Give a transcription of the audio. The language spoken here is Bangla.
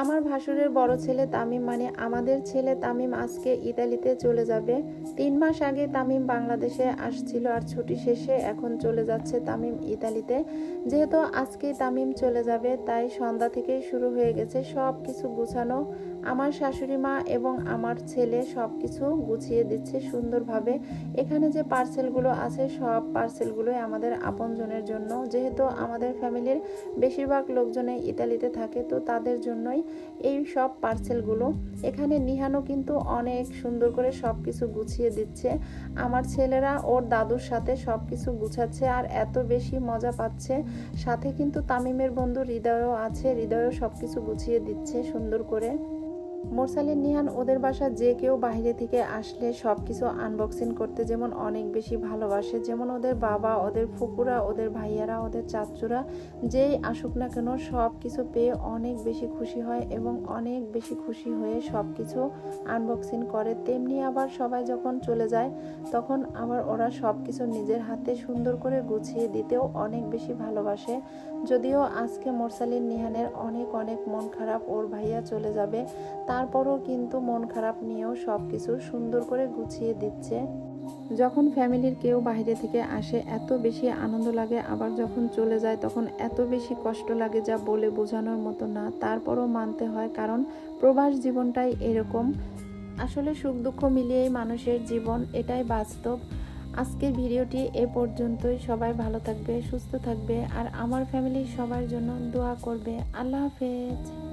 আমার ভাসুরের বড় ছেলে তামিম মানে আমাদের ছেলে তামিম আজকে ইতালিতে চলে যাবে। 3 মাস আগে তামিম বাংলাদেশে আসছিল আর ছুটি শেষে এখন চলে যাচ্ছে তামিম ইতালিতে। যেহেতু আজকে তামিম চলে যাবে তাই সন্ধ্যা থেকেই শুরু হয়ে গেছে সব কিছু গুছানো। আমার শাশুড়ি মা এবং আমার ছেলে সব কিছু গুছিয়ে দিচ্ছে সুন্দরভাবে। এখানে যে পার্সেলগুলো আছে সব পার্সেলগুলোই আমাদের আপনজনের জন্য, যেহেতু আমাদের ফ্যামিলির বেশিরভাগ লোকজনে ইতালিতে থাকে তো তাদের জন্যই এই সব পার্সেলগুলো। এখানে নিহানও কিন্তু অনেক সুন্দর করে সব কিছু গুছিয়ে দিচ্ছে। আমার ছেলেরা ওর দাদুর সাথে সব কিছু গুছাচ্ছে আর এত বেশি মজা পাচ্ছে। সাথে কিন্তু তামিমের বন্ধু হৃদয়ও আছে, হৃদয়ও সব কিছু গুছিয়ে দিচ্ছে সুন্দর করে। মোরসালিন নিহান ওদের বাসা যে কেউ বাইরে থেকে আসলে সব কিছু আনবক্সিং করতে যেমন অনেক বেশি ভালোবাসে, যেমন ওদের বাবা, ওদের ফুপুরা, ওদের ভাইয়ারা, ওদের চাচুরা যেই আসুক না কেন সব কিছু পেয়ে অনেক বেশি খুশি হয় এবং অনেক বেশি খুশি হয়ে সব কিছু আনবক্সিং করে। তেমনি আবার সবাই যখন চলে যায় তখন আবার ওরা সব কিছু নিজের হাতে সুন্দর করে গুছিয়ে দিতেও অনেক বেশি ভালোবাসে। যদিও আজকে মোরসালিন নিহানের অনেক অনেক মন খারাপ, ওর ভাইয়া চলে যাবে, তারপরও কিন্তু মন খারাপ নিয়েও সব কিছু সুন্দর করে গুছিয়ে দিচ্ছে। যখন ফ্যামিলির কেউ বাইরে থেকে আসে এত বেশি আনন্দ লাগে, আবার যখন চলে যায় তখন এত বেশি কষ্ট লাগে যা বলে বোঝানোর মতো না। তারপরও মানতে হয়, কারণ প্রবাস জীবনটাই এরকম। আসলে সুখ দুঃখ মিলিয়েই মানুষের জীবন, এটাই বাস্তব। আজকের ভিডিওটি এ পর্যন্তই। সবাই ভালো থাকবে, সুস্থ থাকবে আর আমার ফ্যামিলির সবার জন্য দোয়া করবে। আল্লাহ হাফেজ।